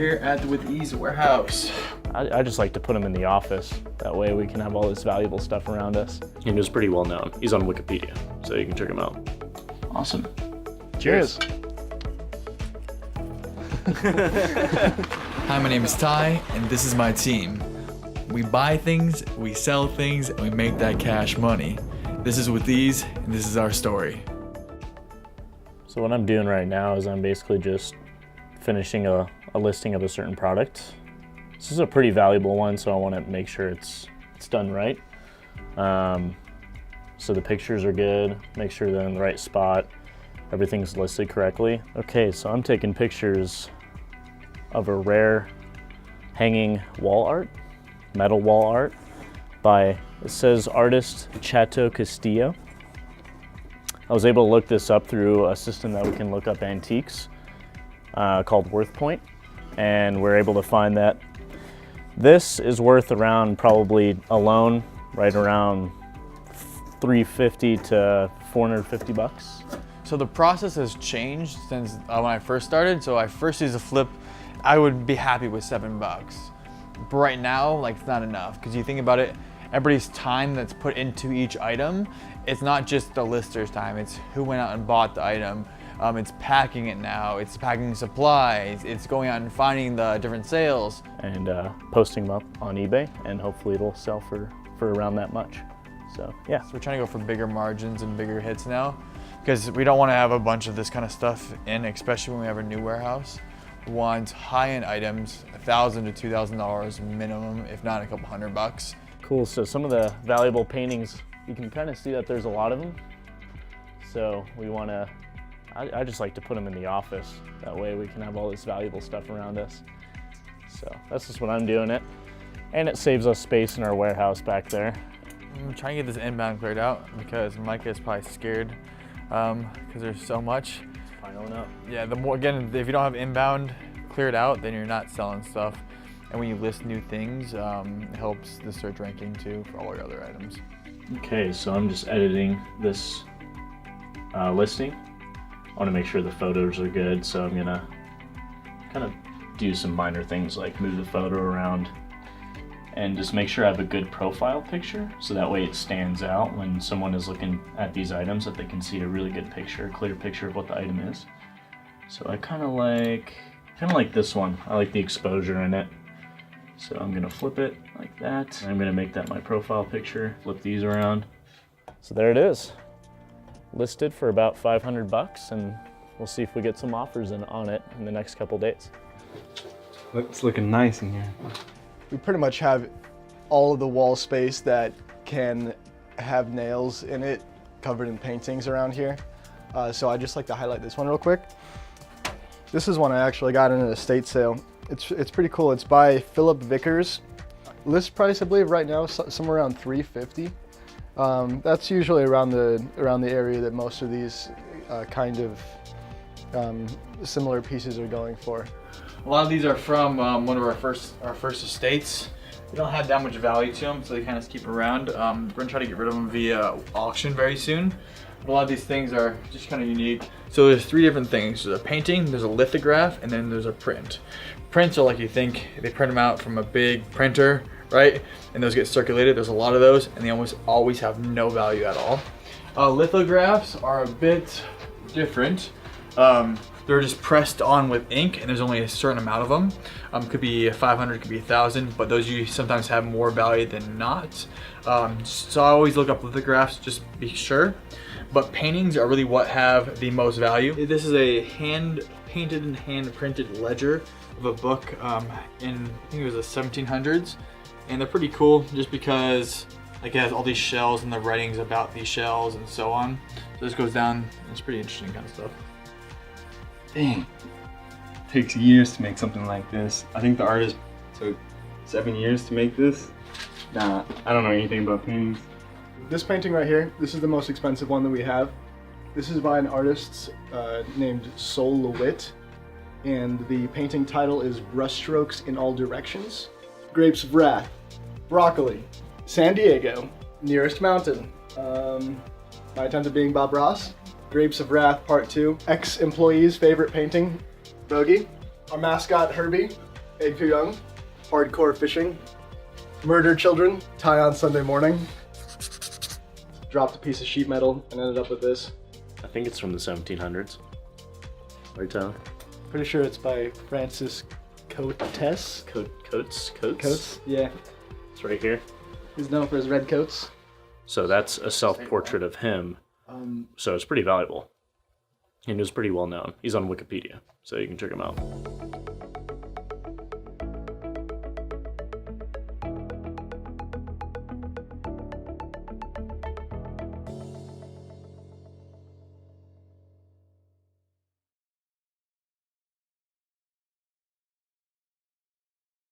here at the With Ease warehouse. I just like to put him in the office. That way we can have all this valuable stuff around us. And he's pretty well known. He's on Wikipedia, so you can check him out. Awesome. Cheers. Hi, my name is Ty, and this is my team. We buy things, we sell things, and we make that cash money. This is With Ease, and this is our story. So what I'm doing right now is I'm basically just finishing a listing of a certain product. This is a pretty valuable one, so I want to make sure it's done right. So the pictures are good, make sure they're in the right spot, everything's listed correctly. Okay, so I'm taking pictures of a rare hanging wall art, metal wall art by, it says artist Chato Castillo. I was able to look this up through a system that we can look up antiques called WorthPoint, and we're able to find that this is worth around, probably alone, right around $350 to $450. So the process has changed since when I first started. So I first used a flip, I would be happy with $7. But right now, like, it's not enough, because you think about it, everybody's time that's put into each item, it's not just the lister's time, it's who went out and bought the item. It's packing it now, it's packing supplies, it's going out and finding the different sales. And posting them up on eBay, and hopefully it'll sell for around that much. So yeah. So we're trying to go for bigger margins and bigger hits now, because we don't want to have a bunch of this kind of stuff in, especially when we have a new warehouse. We want high-end items, $1,000 to $2,000 minimum, if not a couple $100. Cool, so some of the valuable paintings, you can kind of see that there's a lot of them. So we want to, I just like to put them in the office. That way we can have all this valuable stuff around us. So that's just what I'm doing it. And it saves us space in our warehouse back there. I'm trying to get this inbound cleared out, because Micah is probably scared, because there's so much. Piling up. Yeah, the more, again, if you don't have inbound cleared out, then you're not selling stuff. And when you list new things, it helps the search ranking too for all your other items. Okay, so I'm just editing this listing. I want to make sure the photos are good, so I'm gonna kind of do some minor things like move the photo around and just make sure I have a good profile picture, so that way it stands out when someone is looking at these items, that they can see a really good picture, a clear picture of what the item is. So I kind of like this one. I like the exposure in it. So I'm gonna flip it like that. I'm gonna make that my profile picture, flip these around. So there it is. Listed for about 500 bucks, and we'll see if we get some offers on it in the next couple days. It's looking nice in here. We pretty much have all of the wall space that can have nails in it covered in paintings around here. So I just like to highlight this one real quick. This is one I actually got in an estate sale. It's pretty cool. It's by Philip Vickers. List price, I believe, right now somewhere around $350. That's usually around the area that most of these kind of similar pieces are going for. A lot of these are from one of our first estates. We don't have that much value to them, so they kind of keep around. We're gonna try to get rid of them via auction very soon. But a lot of these things are just kind of unique. So there's three different things. There's a painting, there's a lithograph, and then there's a print. Prints are like, you think they print them out from a big printer, right? And those get circulated. There's a lot of those, and they almost always have no value at all. Lithographs are a bit different. They're just pressed on with ink, and there's only a certain amount of them. Could be 500, could be 1,000, but those you sometimes have more value than not. So I always look up lithographs, just be sure. But paintings are really what have the most value. This is a hand-painted and hand-printed ledger of a book in, I think it was the 1700s. And they're pretty cool just because, like, it has all these shells and the writings about these shells and so on. So this goes down, it's pretty interesting kind of stuff. Dang. Takes years to make something like this. I think the artist took 7 years to make this. Nah, I don't know anything about paintings. This painting right here, this is the most expensive one that we have. This is by an artist named Sol LeWitt, and the painting title is Brushstrokes in All Directions. Grapes of Wrath, Broccoli, San Diego, Nearest Mountain, my attempt at being Bob Ross, Grapes of Wrath Part 2, ex-employee's favorite painting, Bogey, our mascot Herbie, Egg too young, hardcore fishing, murder children, tie on Sunday morning. Dropped a piece of sheet metal and ended up with this. I think it's from the 1700s. Right, Tyler? Pretty sure it's by Francis Coates. Coates? Coates? Yeah. It's right here. He's known for his red coats. So that's a self-portrait of him. So it's pretty valuable. And he was pretty well known. He's on Wikipedia, so you can check him out.